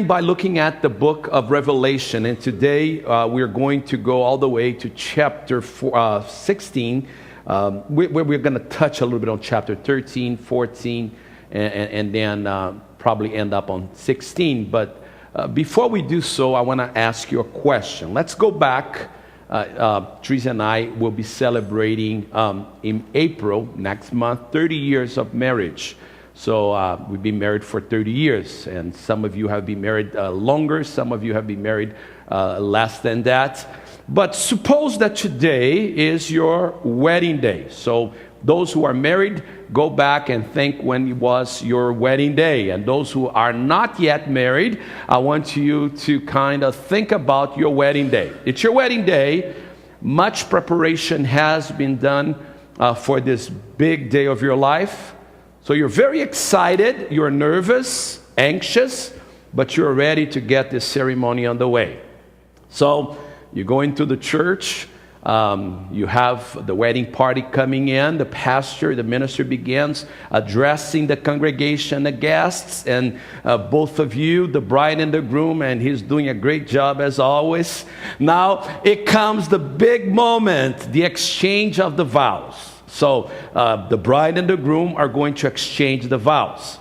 begin by looking at the book of Revelation, and today we're going to go all the way to chapter 16. We're going to touch a little bit on chapter 13, 14, and then probably end up on 16. But before we do so, I want to ask you a question. Let's go back. Teresa and I will be celebrating in April next month 30 years of marriage. So we've been married for 30 years, and some of you have been married longer, some of you have been married less than that. But suppose that today is your wedding day. So those who are married, go back and think when it was your wedding day. And those who are not yet married, I want you to kind of think about your wedding day. It's your wedding day. Much preparation has been done for this big day of your life. So you're very excited, you're nervous, anxious, but you're ready to get this ceremony on the way. So you go into the church, you have the wedding party coming in, the pastor, the minister begins addressing the congregation, the guests, and both of you, the bride and the groom, and he's doing a great job as always. Now it comes the big moment, the exchange of the vows. So the bride and the groom are going to exchange the vows.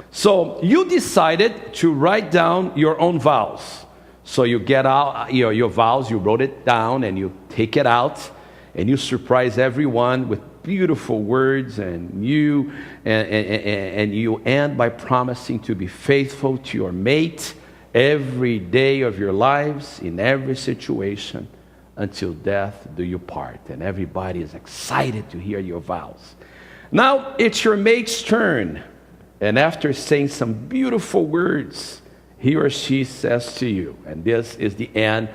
So you decided to write down your own vows. So you get out your vows, you wrote it down, and you take it out, and you surprise everyone with beautiful words, and you end by promising to be faithful to your mate every day of your lives, in every situation, until death do you part. And everybody is excited to hear your vows. Now it's your mate's turn, and after saying some beautiful words, he or she says to you, and this is the end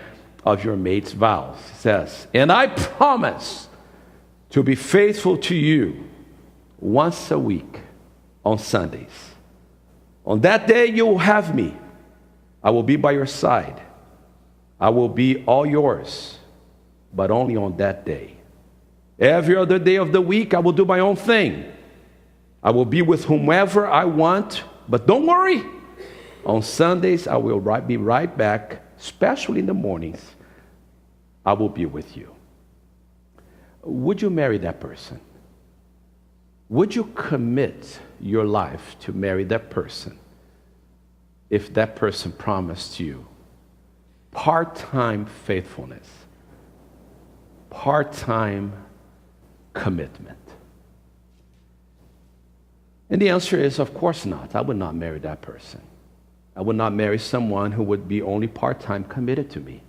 of your mate's vows. It says, "And I promise to be faithful to you once a week on Sundays. On that day you will have me. I will be by your side. I will be all yours, but only on that day. Every other day of the week I will do my own thing. I will be with whomever I want, but don't worry. On Sundays, I will be right back, especially in the mornings. I will be with you." Would you marry that person? Would you commit your life to marry that person if that person promised you part-time faithfulness, part-time commitment? And the answer is, of course not. I would not marry that person. I would not marry someone who would be only part-time committed to me.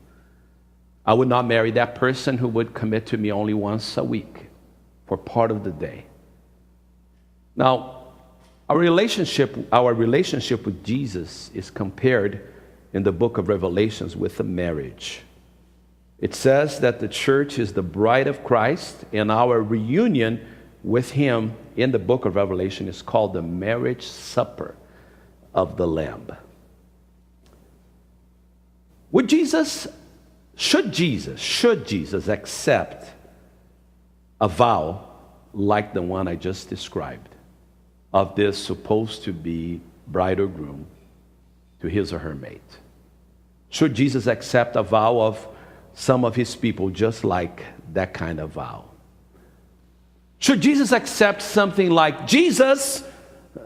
I would not marry that person who would commit to me only once a week for part of the day. Now, our relationship with Jesus is compared in the book of Revelations with a marriage. It says that the church is the bride of Christ, and our reunion with him in the book of Revelation is called the marriage supper of the Lamb. Should Jesus accept a vow like the one I just described of this supposed to be bride or groom to his or her mate? Should Jesus accept a vow of some of his people just like that kind of vow? Should Jesus accept something like, "Jesus,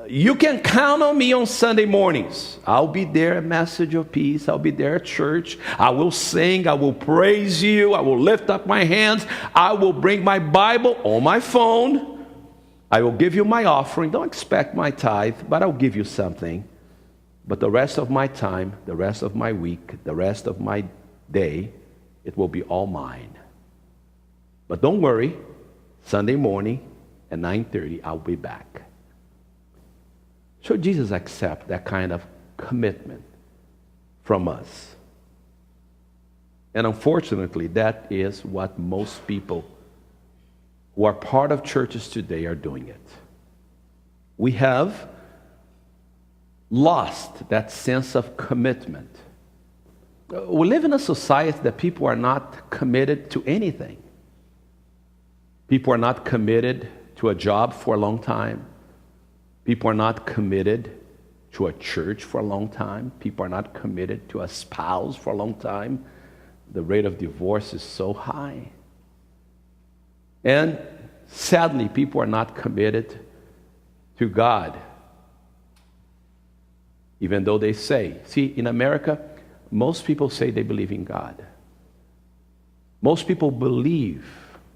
you can count on me on Sunday mornings. I'll be there at Message of Peace. I'll be there at church. I will sing. I will praise you. I will lift up my hands. I will bring my Bible on my phone. I will give you my offering. Don't expect my tithe, but I'll give you something. But the rest of my time, the rest of my week, the rest of my day, it will be all mine. But don't worry, Sunday morning at 9:30, I'll be back." Should Jesus accept that kind of commitment from us? And unfortunately, that is what most people who are part of churches today are doing it. We have lost that sense of commitment. We live in a society that people are not committed to anything. People are not committed to a job for a long time. People are not committed to a church for a long time. People are not committed to a spouse for a long time. The rate of divorce is so high. And sadly, people are not committed to God, even though they say. See, in America, most people say they believe in God. Most people believe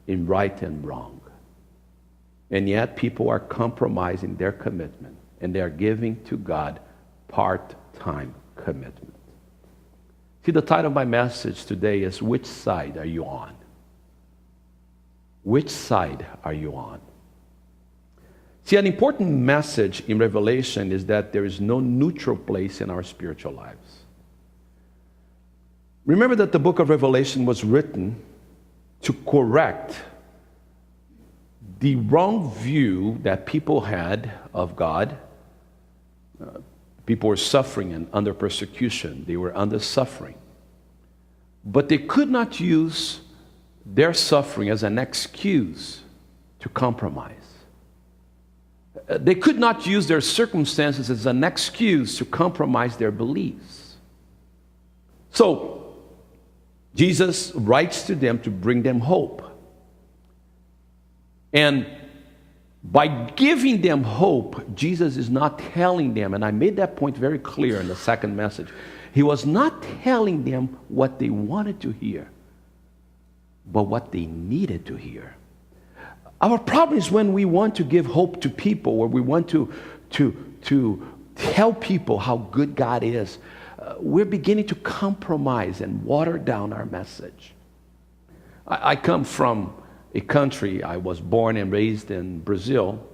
in right and wrong. And yet people are compromising their commitment, and they are giving to God part-time commitment. See, the title of my message today is, which side are you on? Which side are you on? See, an important message in Revelation is that there is no neutral place in our spiritual lives. Remember that the book of Revelation was written to correct the wrong view that people had of God. People were suffering and under persecution. They were under suffering. But they could not use their suffering as an excuse to compromise. They could not use their circumstances as an excuse to compromise their beliefs. So, Jesus writes to them to bring them hope. And by giving them hope, Jesus is not telling them, and I made that point very clear in the second message, he was not telling them what they wanted to hear, but what they needed to hear. Our problem is when we want to give hope to people, or we want to tell people how good God is, we're beginning to compromise and water down our message. I come from a country, I was born and raised in Brazil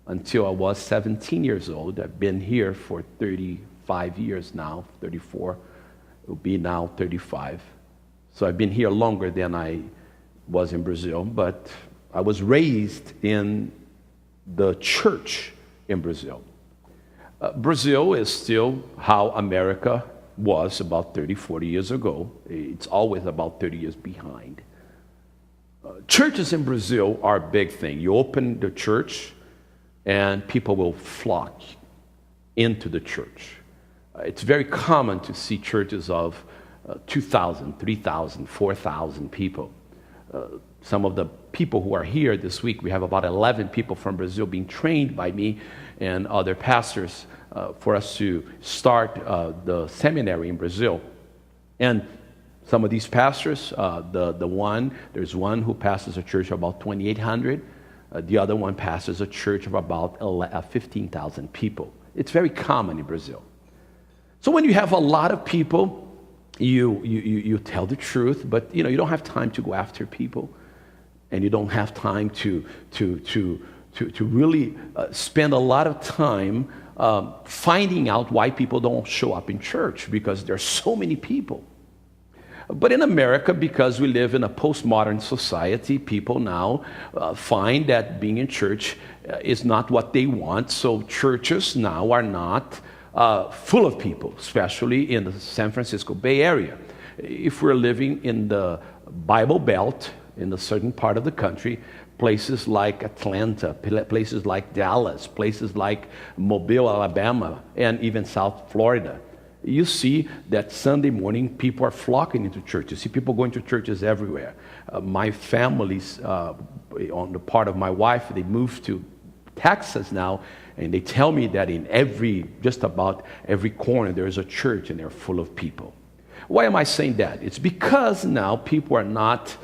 until I was 17 years old. I've been here for 35 years now, 34, it will be now 35. So I've been here longer than I was in Brazil, but I was raised in the church in Brazil. Brazil is still how America was about 30, 40 years ago. It's always about 30 years behind. Churches in Brazil are a big thing. You open the church and people will flock into the church. It's very common to see churches of 2,000, 3,000, 4,000 people. Some of the people who are here this week, we have about 11 people from Brazil being trained by me and other pastors for us to start the seminary in Brazil. And some of these pastors, there's one who pastors a church of about 2,800. The other one pastors a church of about 15,000 people. It's very common in Brazil. So when you have a lot of people, you tell the truth, but you don't have time to go after people, and you don't have time to really spend a lot of time finding out why people don't show up in church, because there's so many people. But in America, because we live in a postmodern society, people now find that being in church is not what they want. So churches now are not full of people, especially in the San Francisco Bay Area. If we're living in the Bible Belt, in a certain part of the country, places like Atlanta, places like Dallas, places like Mobile, Alabama, and even South Florida, you see that Sunday morning people are flocking into churches. You see people going to churches everywhere. My family's, on the part of my wife, they moved to Texas now, and they tell me that in just about every corner there is a church, and they're full of people. Why am I saying that? It's because now people are not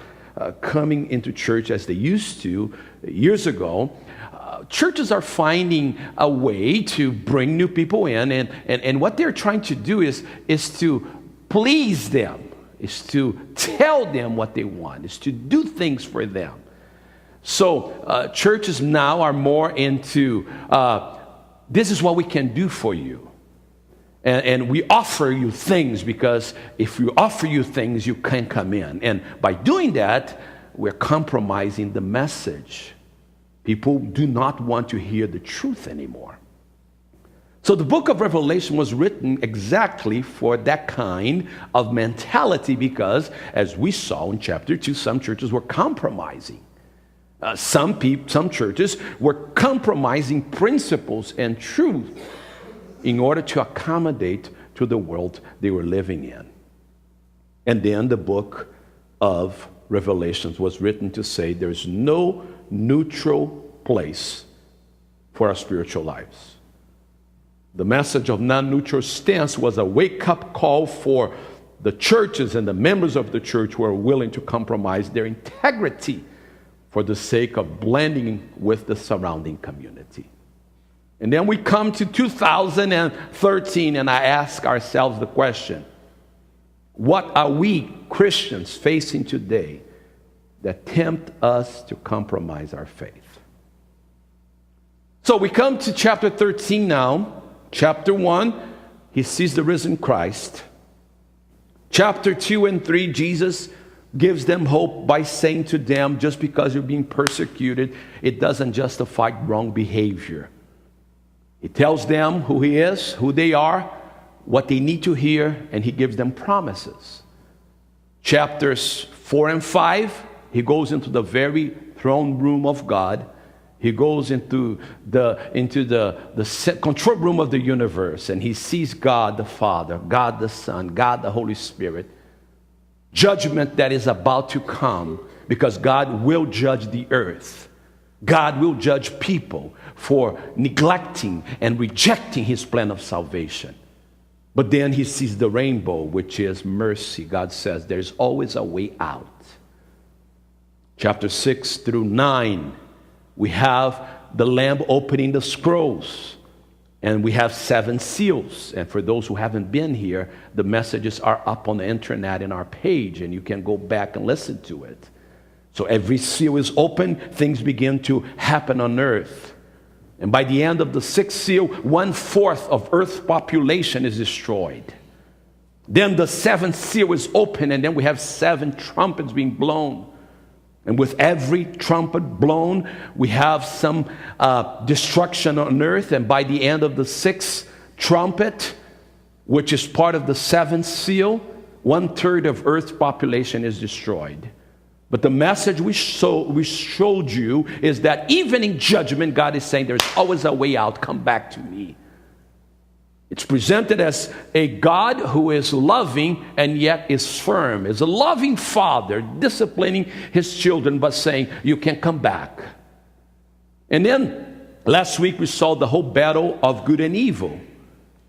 coming into church as they used to years ago. Churches are finding a way to bring new people in, and what they're trying to do is to please them, is to tell them what they want, is to do things for them. So churches now are more into, this is what we can do for you. And we offer you things, because if we offer you things, you can come in. And by doing that, we're compromising the message. People do not want to hear the truth anymore. So the book of Revelation was written exactly for that kind of mentality, because, as we saw in chapter 2, some churches were compromising. Some churches were compromising principles and truth in order to accommodate to the world they were living in. And then the book of Revelations was written to say there's no neutral place for our spiritual lives. The message of non-neutral stance was a wake-up call for the churches and the members of the church who are willing to compromise their integrity for the sake of blending with the surrounding community. And then we come to 2013, and I ask ourselves the question, what are we Christians facing today that tempt us to compromise our faith? So we come to chapter 13 now. Chapter 1, he sees the risen Christ. Chapter 2 and 3, Jesus gives them hope by saying to them, just because you're being persecuted, it doesn't justify wrong behavior. He tells them who he is, who they are, what they need to hear, and he gives them promises. Chapters 4 and 5, he goes into the very throne room of God. He goes into the control room of the universe, and he sees God the Father, God the Son, God the Holy Spirit. Judgment that is about to come, because God will judge the earth. God will judge people for neglecting and rejecting his plan of salvation. But then he sees the rainbow, which is mercy. God says there's always a way out. Chapter 6 through 9, we have the Lamb opening the scrolls, and we have 7 seals. And for those who haven't been here, the messages are up on the internet in our page, and you can go back and listen to it. So every seal is open, things begin to happen on earth. And by the end of the 6th seal, 1/4 of Earth's population is destroyed. Then the 7th seal is open, and then we have 7 trumpets being blown. And with every trumpet blown, we have some destruction on earth. And by the end of the 6th trumpet, which is part of the 7th seal, 1/3 of Earth's population is destroyed. But the message we showed you is that even in judgment, God is saying there's always a way out. Come back to me. It's presented as a God who is loving and yet is firm. Is a loving father disciplining his children but saying, you can come back. And then last week we saw the whole battle of good and evil.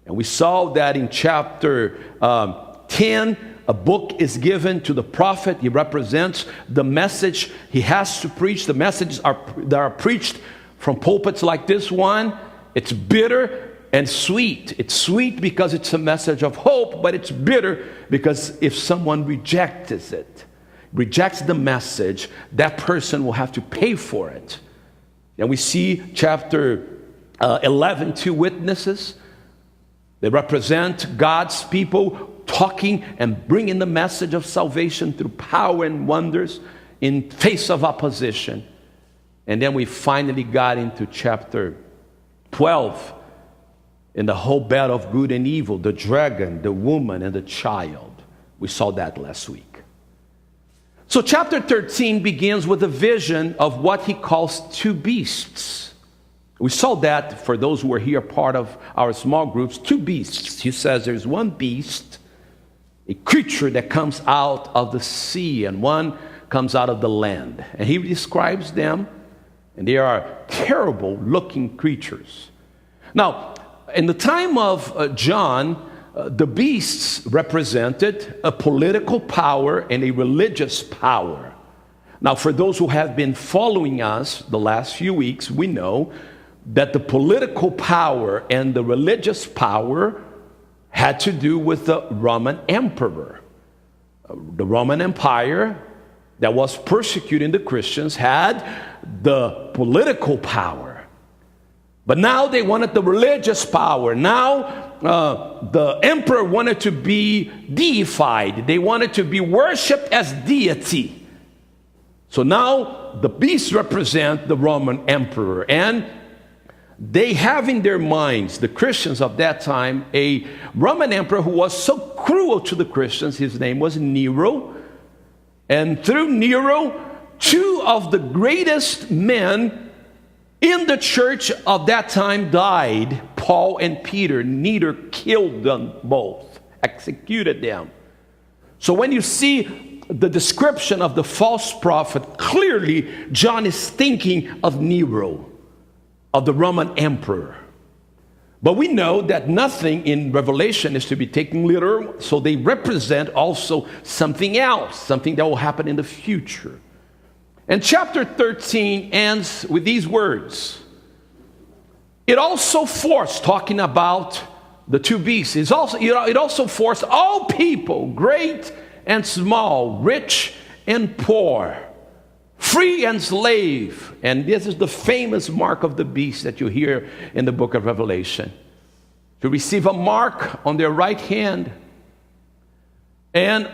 And we saw that in chapter 10, a book is given to the prophet. He represents the message he has to preach. The messages that are preached from pulpits like this one. It's bitter and sweet. It's sweet because it's a message of hope, but it's bitter because if someone rejects it, rejects the message, that person will have to pay for it. And we see chapter 11, 2 witnesses. They represent God's people talking and bringing the message of salvation through power and wonders in face of opposition. And then we finally got into chapter 12, in the whole battle of good and evil, the dragon, the woman, and the child. We saw that last week. So chapter 13 begins with a vision of what he calls 2 beasts. We saw that for those who were here, part of our small groups, 2 beasts. He says there's one beast, a creature that comes out of the sea, and one comes out of the land. And he describes them, and they are terrible looking creatures. Now, in the time of John, the beasts represented a political power and a religious power. Now, for those who have been following us the last few weeks, we know that the political power and the religious power had to do with the Roman emperor. The Roman Empire that was persecuting the Christians had the political power. But now they wanted the religious power. Now the emperor wanted to be deified. They wanted to be worshipped as deity. So now the beasts represent the Roman emperor. And they have in their minds, the Christians of that time, a Roman emperor who was so cruel to the Christians. His name was Nero. And through Nero, 2 of the greatest men in the church of that time died Paul and Peter, neither killed them both, executed them. So when you see the description of the false prophet, clearly John is thinking of Nero, of the Roman emperor. But we know that nothing in Revelation is to be taken literal, so they represent also something else, something that will happen in the future. And chapter 13 ends with these words. It also forced, talking about the two beasts, it also forced all people, great and small, rich and poor, free and slave. And this is the famous mark of the beast that you hear in the book of Revelation. To receive a mark on their right hand and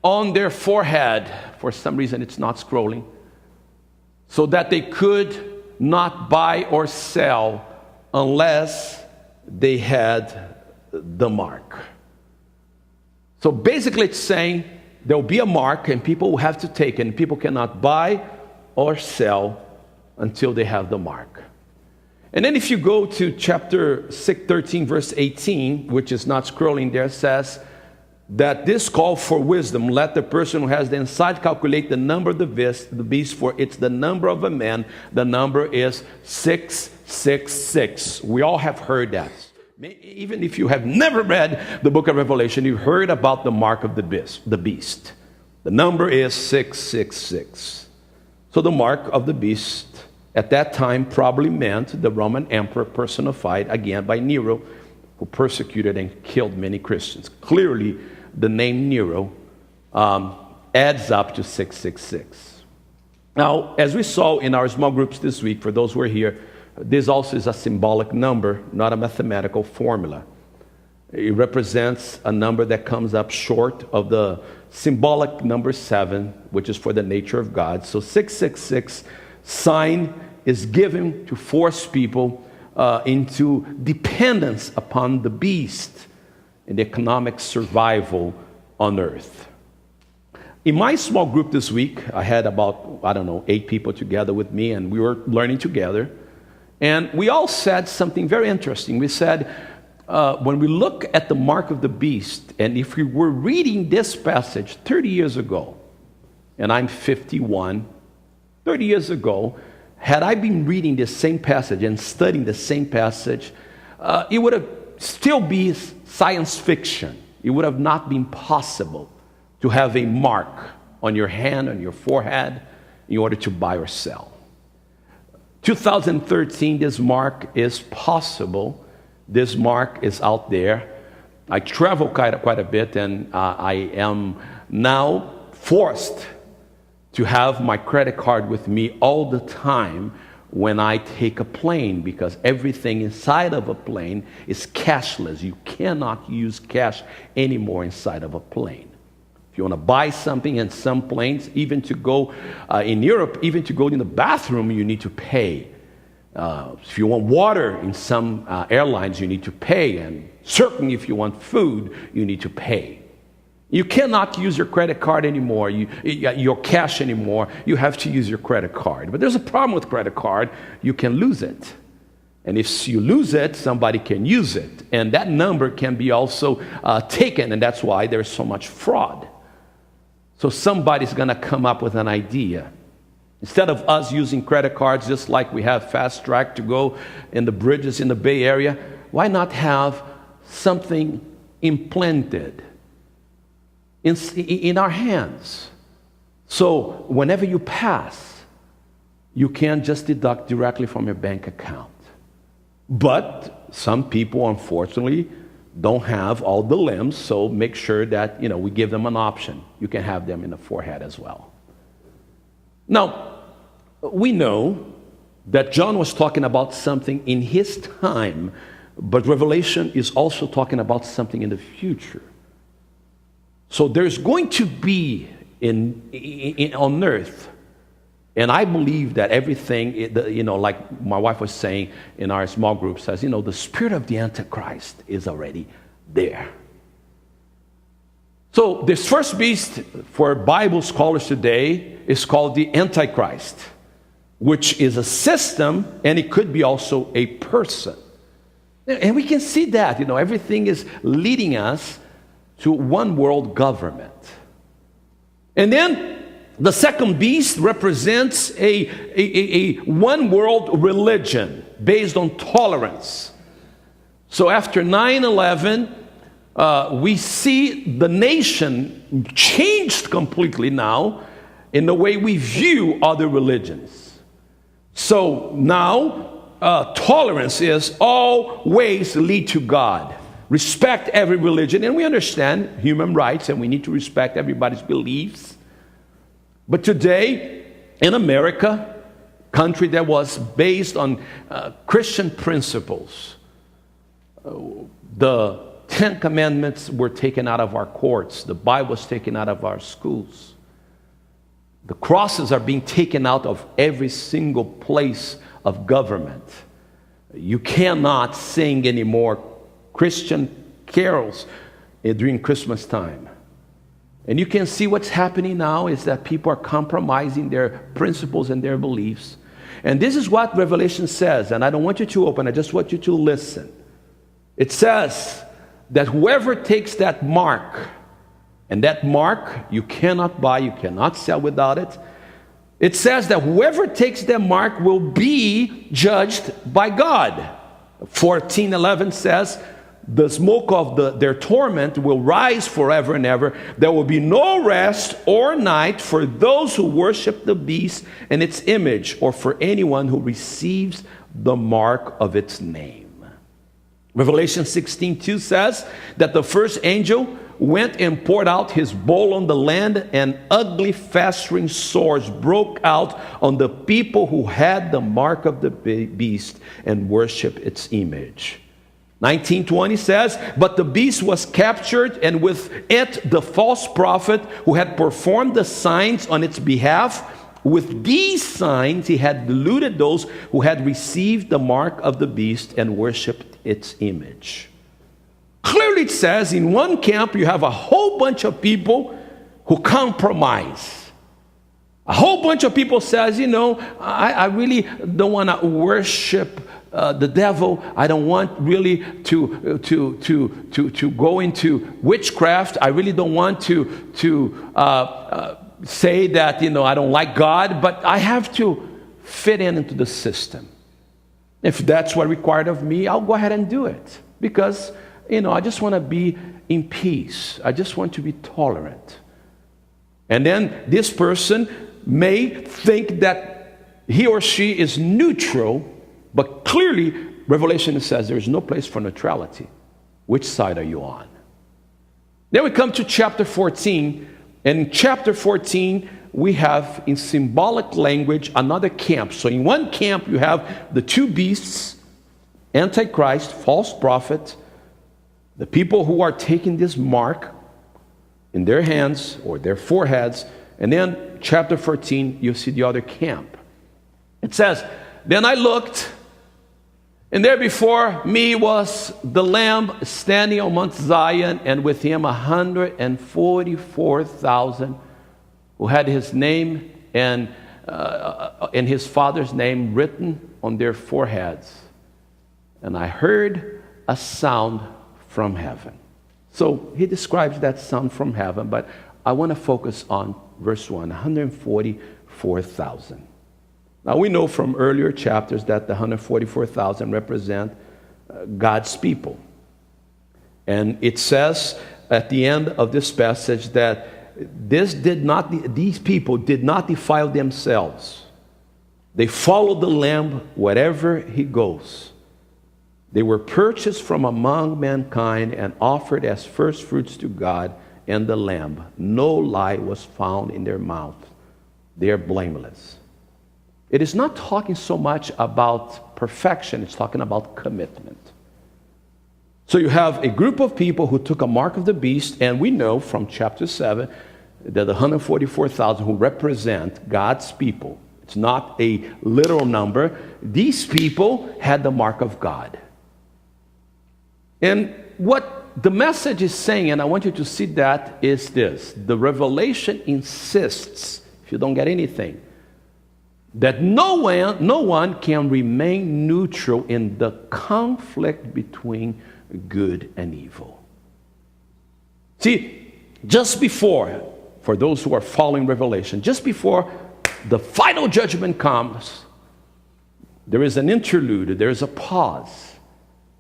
on their forehead. For some reason it's not scrolling. So that they could not buy or sell unless they had the mark. So basically it's saying there will be a mark and people will have to take it, and people cannot buy or sell until they have the mark. And then if you go to chapter 13 verse 18, which is not scrolling there, says that this call for wisdom, let the person who has the insight calculate the number of the beast, for it's the number of a man. The number is 666. We all have heard that. Even if you have never read the book of Revelation, you've heard about the mark of the beast. The number is 666. So the mark of the beast at that time probably meant the Roman emperor personified again by Nero, who persecuted and killed many Christians. Clearly, the name Nero adds up to 666. Now, as we saw in our small groups this week, for those who are here, this also is a symbolic number, not a mathematical formula. It represents a number that comes up short of the symbolic number 7, which is for the nature of God. So 666 sign is given to force people into dependence upon the beast and economic survival on earth. In my small group this week, I had about, 8 people together with me, and we were learning together. And we all said something very interesting. We said, when we look at the mark of the beast, and if we were reading this passage 30 years ago, and I'm 51, 30 years ago, had I been reading this same passage and studying the same passage, it would have still be science fiction. It would have not been possible to have a mark on your hand, on your forehead, in order to buy or sell. 2013, this mark is possible. This mark is out there. I travel quite a bit, and I am now forced to have my credit card with me all the time when I take a plane, because everything inside of a plane is cashless. You cannot use cash anymore inside of a plane. If you want to buy something in some planes, even to go in Europe, even to go in the bathroom, you need to pay. If you want water in some airlines, you need to pay. And certainly if you want food, you need to pay. You cannot use your credit card anymore, your cash anymore. You have to use your credit card. But there's a problem with credit card. You can lose it. And if you lose it, somebody can use it. And that number can be also taken, and that's why there's so much fraud. So somebody's going to come up with an idea. Instead of us using credit cards just like we have Fast Track to go in the bridges in the Bay Area, why not have something implanted in our hands? So whenever you pass, you can just deduct directly from your bank account. But some people, unfortunately, don't have all the limbs, so make sure that, we give them an option. You can have them in the forehead as well. Now, we know that John was talking about something in his time, but Revelation is also talking about something in the future. So there's going to be on earth, and I believe that everything, like my wife was saying in our small group, says, the spirit of the Antichrist is already there. So this first beast for Bible scholars today is called the Antichrist, which is a system, and it could be also a person. And we can see that, everything is leading us to one world government. And then the second beast represents a one world religion based on tolerance. So after 9/11, we see the nation changed completely now in the way we view other religions. So now, tolerance is all ways lead to God. Respect every religion, and we understand human rights, and we need to respect everybody's beliefs. But today, in America, country that was based on Christian principles, the 10 Commandments were taken out of our courts. The Bible was taken out of our schools. The crosses are being taken out of every single place of government. You cannot sing anymore Christian carols during Christmas time. And you can see what's happening now is that people are compromising their principles and their beliefs. And this is what Revelation says, and I don't want you to open, I just want you to listen. It says that whoever takes that mark, and that mark you cannot buy, you cannot sell without it. It says that whoever takes that mark will be judged by God. 14:11 says, the smoke of their torment will rise forever and ever. There will be no rest or night for those who worship the beast and its image, or for anyone who receives the mark of its name. Revelation 16:2 says that the first angel went and poured out his bowl on the land, and ugly festering sores broke out on the people who had the mark of the beast and worship its image. 19:20 says, but the beast was captured, and with it the false prophet who had performed the signs on its behalf. With these signs he had deluded those who had received the mark of the beast and worshipped its image. Clearly it says in one camp you have a whole bunch of people who compromise. A whole bunch of people says, I really don't want to worship the devil. I don't want really to go into witchcraft. I really don't want to say that, I don't like God, but I have to fit into the system. If that's what required of me, I'll go ahead and do it. Because, I just want to be in peace. I just want to be tolerant. And then this person may think that he or she is neutral, but clearly Revelation says there is no place for neutrality. Which side are you on? Then we come to chapter 14. And in chapter 14, we have in symbolic language another camp. So in one camp, you have the two beasts, Antichrist, false prophet, the people who are taking this mark in their hands or their foreheads. And then chapter 14, you see the other camp. It says, then I looked, and there before me was the Lamb standing on Mount Zion, and with him 144,000 who had his name and his father's name written on their foreheads. And I heard a sound from heaven. So he describes that sound from heaven, but I want to focus on verse 1, 144,000. Now, we know from earlier chapters that the 144,000 represent God's people. And it says at the end of this passage that these people did not defile themselves. They followed the Lamb wherever he goes. They were purchased from among mankind and offered as first fruits to God and the Lamb. No lie was found in their mouth. They are blameless. It is not talking so much about perfection, it's talking about commitment. So you have a group of people who took a mark of the beast, and we know from chapter 7 that the 144,000 who represent God's people, it's not a literal number, these people had the mark of God. And what the message is saying, and I want you to see that, is this. The Revelation insists, if you don't get anything, that no one can remain neutral in the conflict between good and evil. See, just before, for those who are following Revelation, just before the final judgment comes, there is an interlude, there is a pause.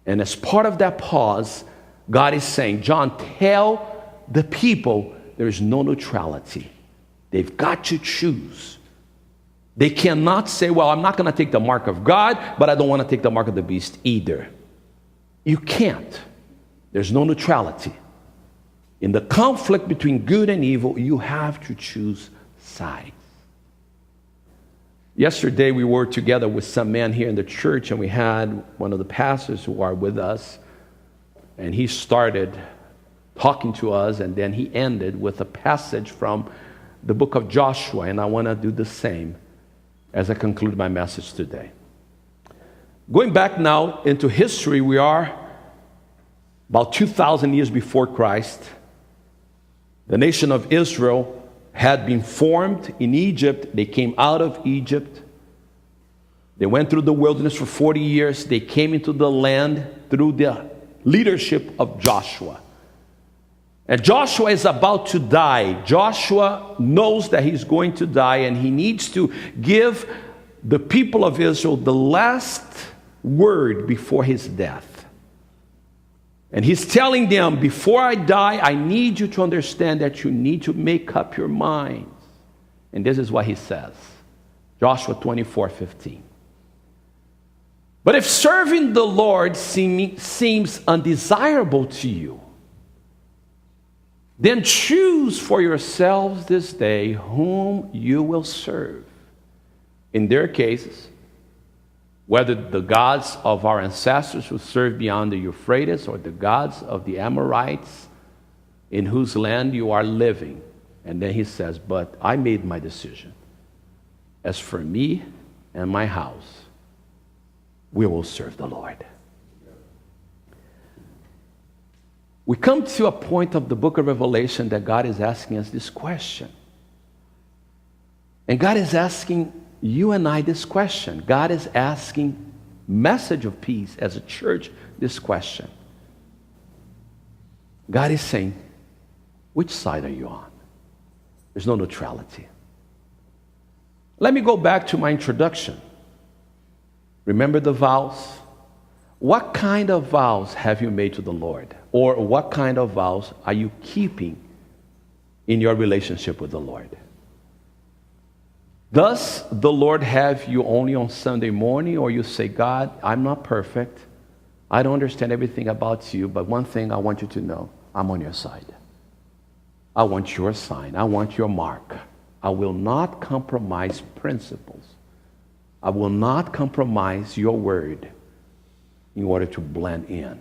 And as part of that pause, God is saying, John, tell the people there is no neutrality. They've got to choose. They cannot say, well, I'm not going to take the mark of God, but I don't want to take the mark of the beast either. You can't. There's no neutrality. In the conflict between good and evil, you have to choose sides. Yesterday, we were together with some men here in the church, and we had one of the pastors who are with us, and he started talking to us, and then he ended with a passage from the book of Joshua, and I want to do the same as I conclude my message today. Going back now into history, we are about 2,000 years before Christ. The nation of Israel had been formed in Egypt. They came out of Egypt. They went through the wilderness for 40 years. They came into the land through the leadership of Joshua. And Joshua is about to die. Joshua knows that he's going to die, and he needs to give the people of Israel the last word before his death. And he's telling them, before I die, I need you to understand that you need to make up your minds. And this is what he says. Joshua 24:15. But if serving the Lord seems undesirable to you, then choose for yourselves this day whom you will serve. In their cases, whether the gods of our ancestors who served beyond the Euphrates or the gods of the Amorites in whose land you are living. And then he says, but I made my decision. As for me and my house, we will serve the Lord. We come to a point of the book of Revelation that God is asking us this question. And God is asking you and I this question. God is asking Message of Peace as a church this question. God is saying, which side are you on? There's no neutrality. Let me go back to my introduction. Remember the vows? What kind of vows have you made to the Lord? Or what kind of vows are you keeping in your relationship with the Lord? Does the Lord have you only on Sunday morning, or you say, God, I'm not perfect. I don't understand everything about you, but one thing I want you to know, I'm on your side. I want your sign. I want your mark. I will not compromise principles. I will not compromise your word in order to blend in.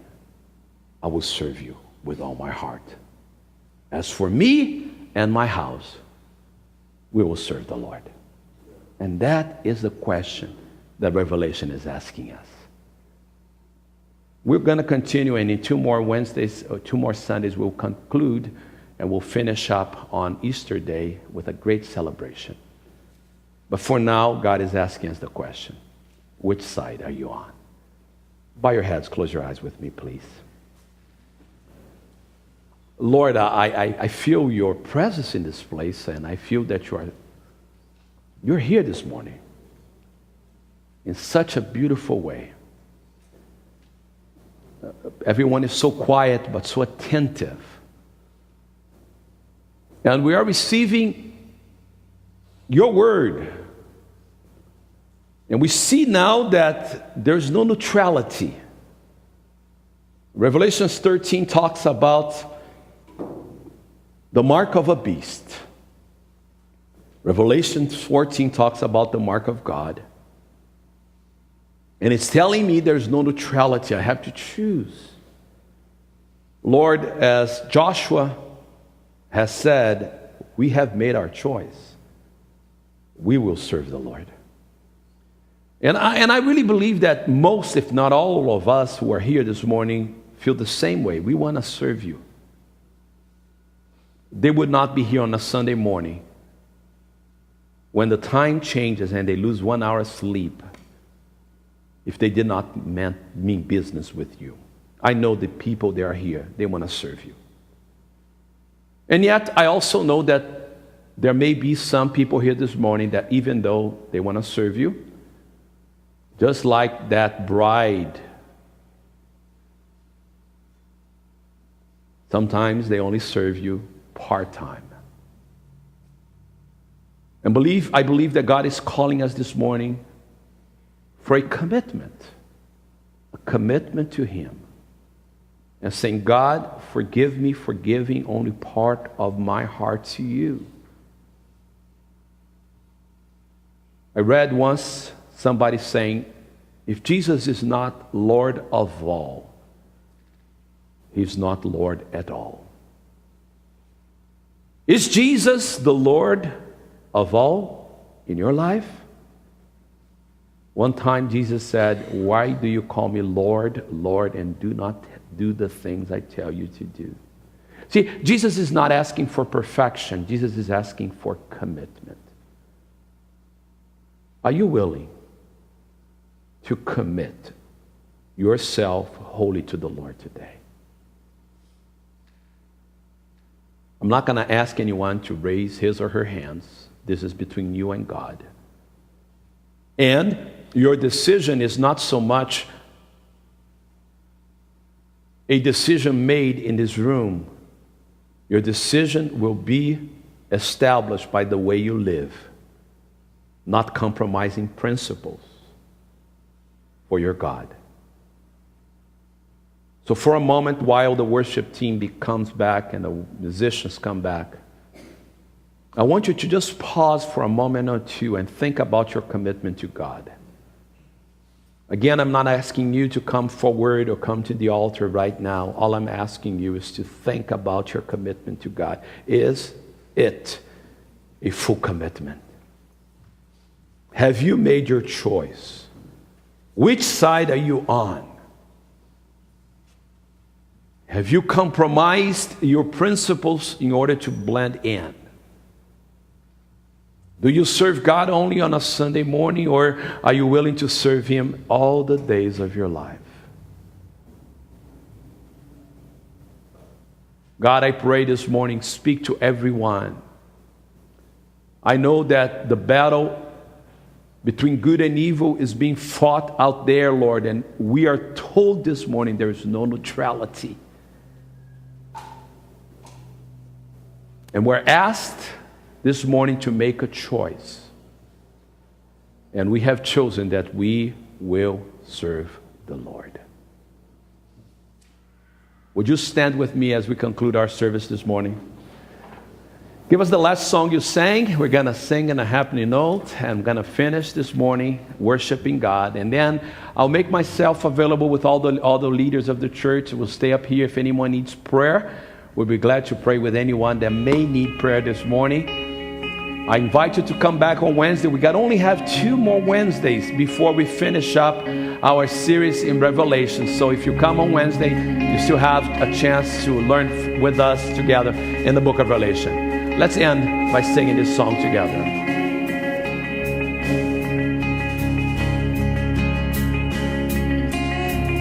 I will serve you with all my heart. As for me and my house, we will serve the Lord. And that is the question that Revelation is asking us. We're going to continue, and in 2 more Wednesdays or 2 more Sundays, we'll conclude and we'll finish up on Easter Day with a great celebration. But for now, God is asking us the question, which side are you on? Bow your heads, close your eyes with me, please. Lord, I feel your presence in this place, and I feel that you're here this morning in such a beautiful way. Everyone is so quiet but so attentive. And we are receiving your word. And we see now that there's no neutrality. Revelation 13 talks about the mark of a beast. Revelation 14 talks about the mark of God. And it's telling me there's no neutrality. I have to choose. Lord, as Joshua has said, we have made our choice. We will serve the Lord. And I really believe that most, if not all of us who are here this morning feel the same way. We want to serve you. They would not be here on a Sunday morning when the time changes and they lose 1 hour of sleep, if they did not mean business with you. I know the people that are here, they want to serve you. And yet, I also know that there may be some people here this morning that even though they want to serve you, just like that bride, sometimes they only serve you part-time. And I believe that God is calling us this morning for a commitment to Him. And saying, God, forgive me for giving only part of my heart to you. I read once somebody saying, if Jesus is not Lord of all, He's not Lord at all. Is Jesus the Lord of all in your life? One time Jesus said, why do you call me Lord, Lord, and do not do the things I tell you to do? See, Jesus is not asking for perfection. Jesus is asking for commitment. Are you willing to commit yourself wholly to the Lord today? I'm not going to ask anyone to raise his or her hands. This is between you and God. And your decision is not so much a decision made in this room. Your decision will be established by the way you live, not compromising principles for your God. So for a moment, while the worship team comes back and the musicians come back, I want you to just pause for a moment or two and think about your commitment to God. Again, I'm not asking you to come forward or come to the altar right now. All I'm asking you is to think about your commitment to God. Is it a full commitment? Have you made your choice? Which side are you on? Have you compromised your principles in order to blend in? Do you serve God only on a Sunday morning, or are you willing to serve Him all the days of your life? God, I pray this morning, speak to everyone. I know that the battle between good and evil is being fought out there, Lord, and we are told this morning there is no neutrality. And we're asked this morning to make a choice. And we have chosen that we will serve the Lord. Would you stand with me as we conclude our service this morning? Give us the last song you sang. We're going to sing in a happy note. I'm going to finish this morning worshiping God. And then I'll make myself available with all the leaders of the church. We'll stay up here if anyone needs prayer. We'll be glad to pray with anyone that may need prayer this morning. I invite you to come back on Wednesday. We only have 2 more Wednesdays before we finish up our series in Revelation. So if you come on Wednesday, you still have a chance to learn with us together in the book of Revelation. Let's end by singing this song together.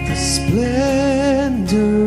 The splendor